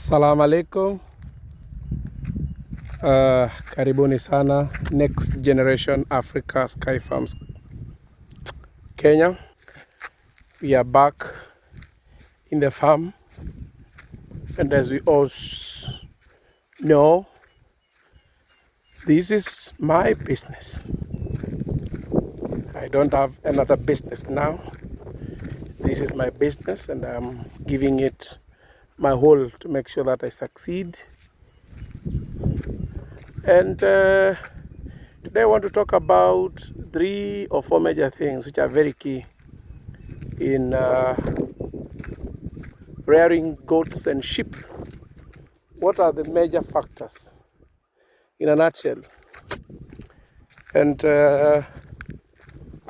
Assalamu alaikum. Karibuni sana Next Generation Africa Skyfarms Kenya. We are back in the farm, and as we all know, this is my business. I don't have another business now. This is my business, and I'm giving it my whole to make sure that I succeed. And today I want to talk about 3 or 4 major things which are very key in rearing goats and sheep. What are the major factors in a nutshell? And I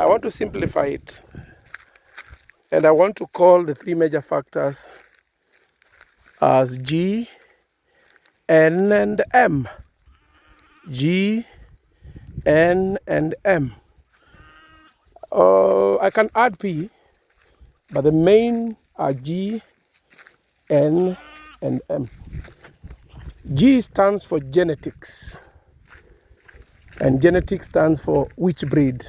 want to simplify it, and I want to call the 3 major factors as G, N, and M. G, N, and M. I can add P, but the main are G, N, and M. G stands for genetics, and genetics stands for which breed.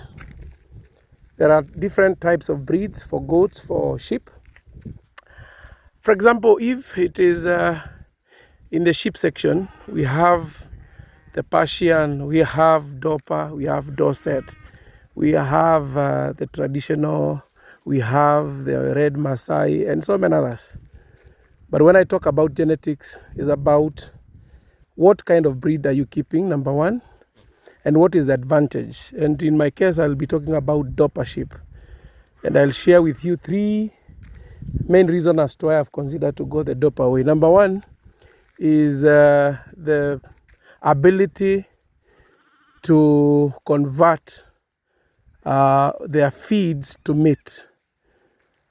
There are different types of breeds for goats, for sheep. For example, if it is in the sheep section, we have the Persian, we have Dorper, we have Dorset, we have the traditional, we have the red Maasai, and so many others. But when I talk about genetics, it's about what kind of breed are you keeping, number one, and what is the advantage. And in my case, I'll be talking about Dorper sheep, and I'll share with you 3 main reasons as to why I've considered to go the Dorper way. Number one is the ability to convert their feeds to meat.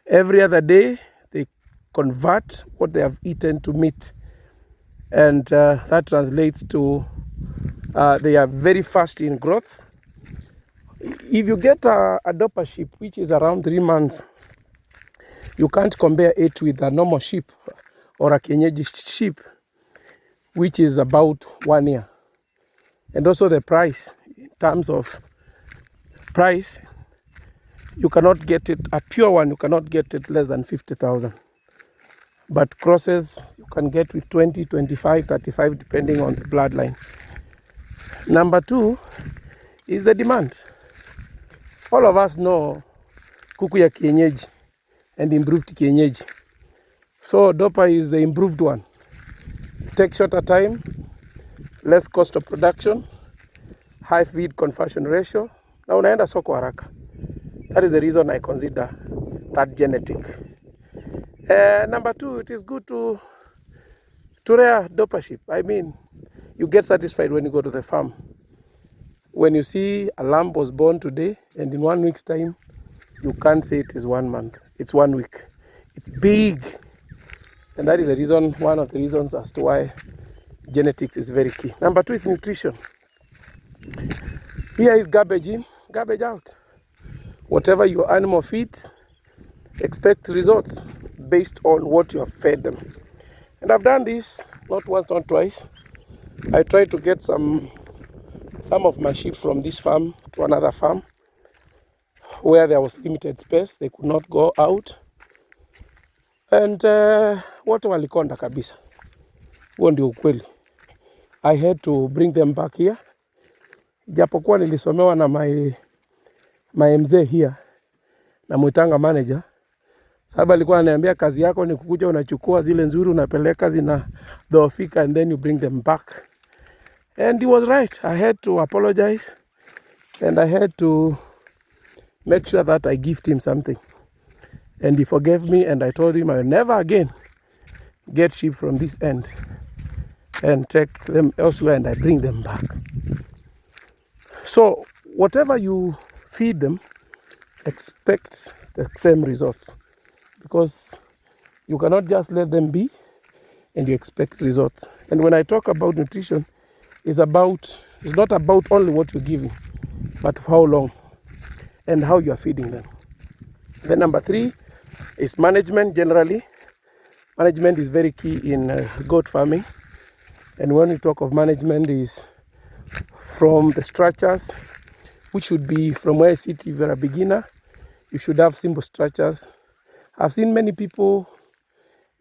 Every other day, they convert what they have eaten to meat, and that translates to they are very fast in growth. If you get a Dorper sheep, which is around 3 months, you can't compare it with a normal sheep or a kienyeji sheep, which is about 1 year. And also the price, in terms of price, you cannot get it, a pure one, you cannot get it less than 50,000. But crosses, you can get with 20, 25, 35, depending on the bloodline. Number 2 is the demand. All of us know kuku ya kienyeji and improved kienyeji. So Dorper is the improved one. Take shorter time, less cost of production, high feed conversion ratio, na unaenda soko haraka. That is the reason I consider that genetic. Number 2, it is good to rear Dorper sheep. I mean, you get satisfied when you go to the farm. When you see a lamb was born today, and in 1 week's time, you can't say it is 1 month. It's 1 week. It's big. And that is the reason, one of the reasons as to why genetics is very key. Number 2 is nutrition. Here is garbage in, garbage out. Whatever your animal feeds, expect results based on what you have fed them. And I've done this not once, not twice. I tried to get some of my sheep from this farm to another farm where there was limited space. They could not go out. And wote walikonda kabisa. Huo ndio ukweli. I had to bring them back here. Japokuwa nilisomewa na my mzee here, na mwitanga manager. Sababu alikuwa ananiambia kazi yako ni kukuja unachukua zile nzuri unapeleka zinadhoofika, and then you bring them back. And he was right. I had to apologize, and I had to make sure that I gift him something. And he forgave me, and I told him I will never again get sheep from this end and take them elsewhere, and I bring them back. So whatever you feed them, expect the same results, because you cannot just let them be and you expect results. And when I talk about nutrition, it's not about only what you're giving, but for how long and how you are feeding them. Then number 3 is management generally. Management is very key in goat farming. And when we talk of management, is from the structures, which should be from where I sit. If you're a beginner, you should have simple structures. I've seen many people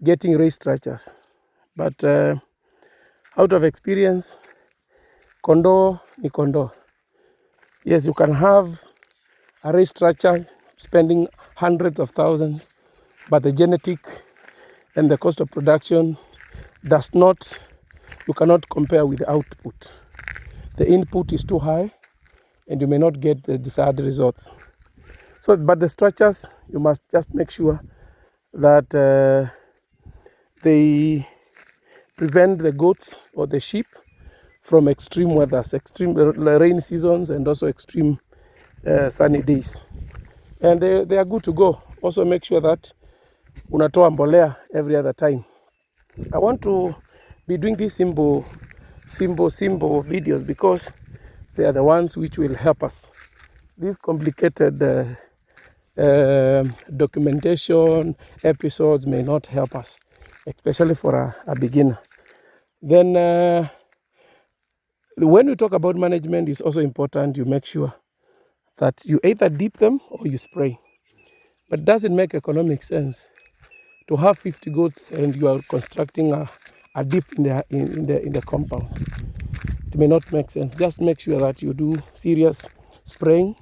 getting raised structures, but out of experience, kondoo ni kondoo. Yes, you can have a raised structure spending hundreds of thousands, but the genetic and the cost of production you cannot compare with the output. The input is too high and you may not get the desired results. But the structures, you must just make sure that they prevent the goats or the sheep from extreme weathers, extreme rain seasons, and also extreme sunny days. And they are good to go. Also make sure that unatoa mbolea every other time. I want to be doing these simple videos because they are the ones which will help us. These complicated documentation episodes may not help us, especially for a beginner. Then when we talk about management, it's also important you make sure that you either dip them or you spray. But it doesn't make economic sense to have 50 goats and you are constructing a dip in the compound. It may not make sense. Just make sure that you do serious spraying,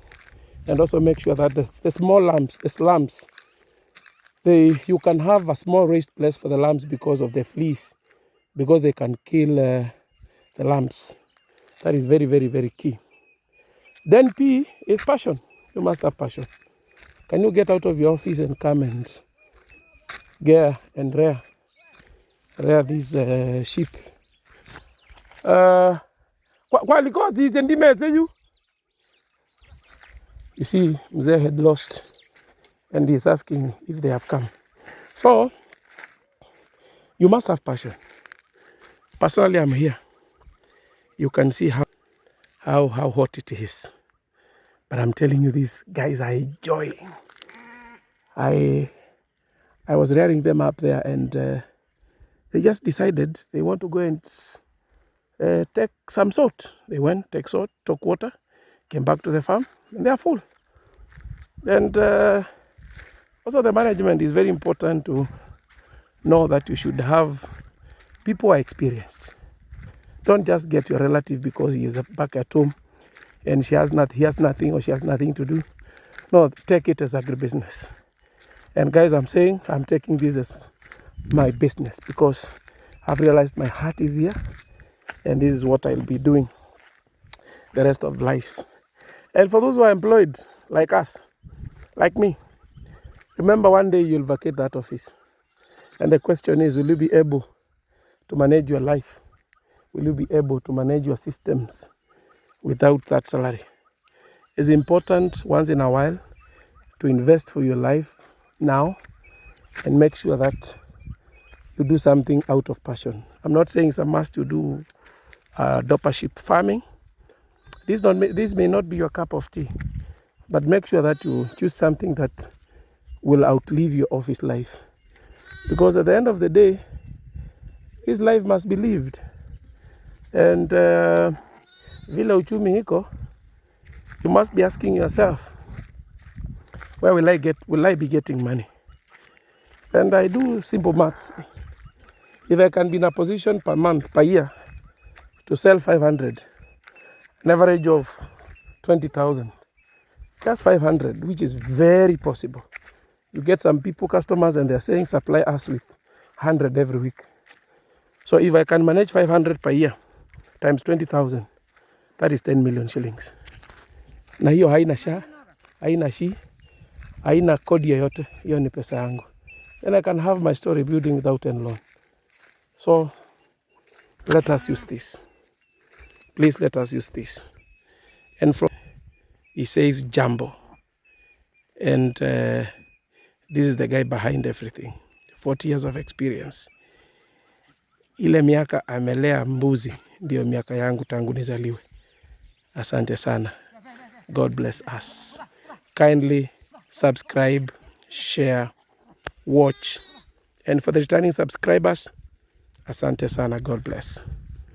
and also make sure that the small lambs, the slums, you can have a small raised place for the lambs because of the fleas, because they can kill the lambs. That is very, very, very key. Then P is passion. You must have passion. Can you get out of your office and come and gear and rear these sheep? You see, Mzee had lost and he's asking if they have come. So, you must have passion. Personally, I'm here. You can see how hot it is. But I'm telling you, these guys are enjoying. I was rearing them up there, and they just decided they want to go and take some salt. They went, take salt, took water, came back to the farm, and they are full. And also the management is very important to know that you should have people who are experienced. Don't just get your relative because he is back at home and he has nothing or she has nothing to do. No, take it as agribusiness. And guys, I'm taking this as my business because I've realized my heart is here and this is what I'll be doing the rest of life. And for those who are employed, like us, like me, remember one day you'll vacate that office. And the question is, will you be able to manage your life? Will you be able to manage your systems without that salary? It's important once in a while to invest for your life now and make sure that you do something out of passion. I'm not saying it's a must to do dopper sheep farming. This may not be your cup of tea, but make sure that you choose something that will outlive your office life. Because at the end of the day, this life must be lived. And vile uchumi hiko, you must be asking yourself, where will I be getting money? And I do simple maths. If I can be in a position per month, per year, to sell 500, an average of 20,000, that's 500, which is very possible. You get some customers, and they're saying supply us with 100 every week. So if I can manage 500 per year, times 20,000, that is 10 million shillings. Na hiyo haina sha, haina shi, haina kodi yoyote, hiyo ni pesa yangu. Then I can have my story building without any loan. So let us use this. Please let us use this. And from he says Jumbo. And this is the guy behind everything. 40 years of experience. Ile miaka amelea mbuzi ndio miaka yangu tangu nizaliwe. Asante sana. God bless us. Kindly subscribe, share, watch, And for the returning subscribers, asante sana. God bless.